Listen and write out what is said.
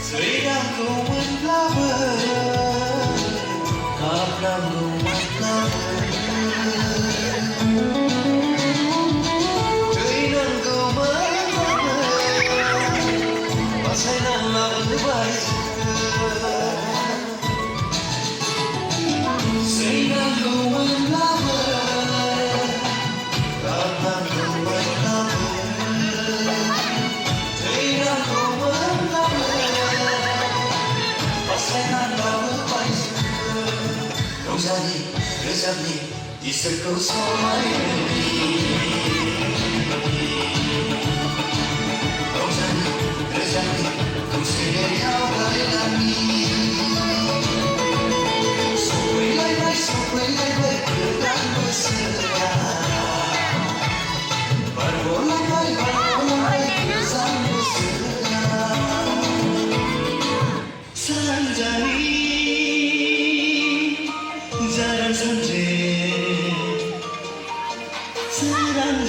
虽然够稳那么，他那么稳那么，最能够稳那么，我才能老的外虽然够稳那么，他那么稳那么，最能够稳那么。Rezani, dice que soy Rezani, considera bailami Soy la cantando será Barbola, cantando será Sanjani Jalan sanje, serang